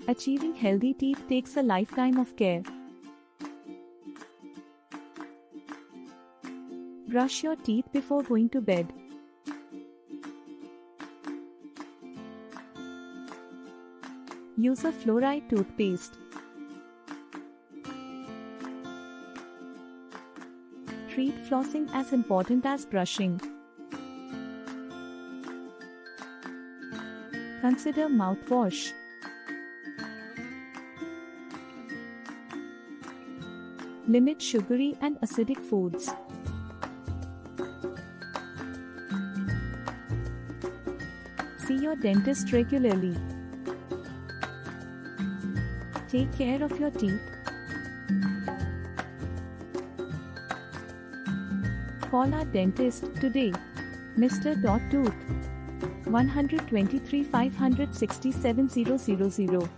Achieving healthy teeth takes a lifetime of care. Brush your teeth before going to bed. Use a fluoride toothpaste. Treat flossing as important as brushing. Consider mouthwash. Limit sugary and acidic foods. See your dentist regularly. Take care of your teeth. Call our dentist today. Mr. Tooth 123 567 000.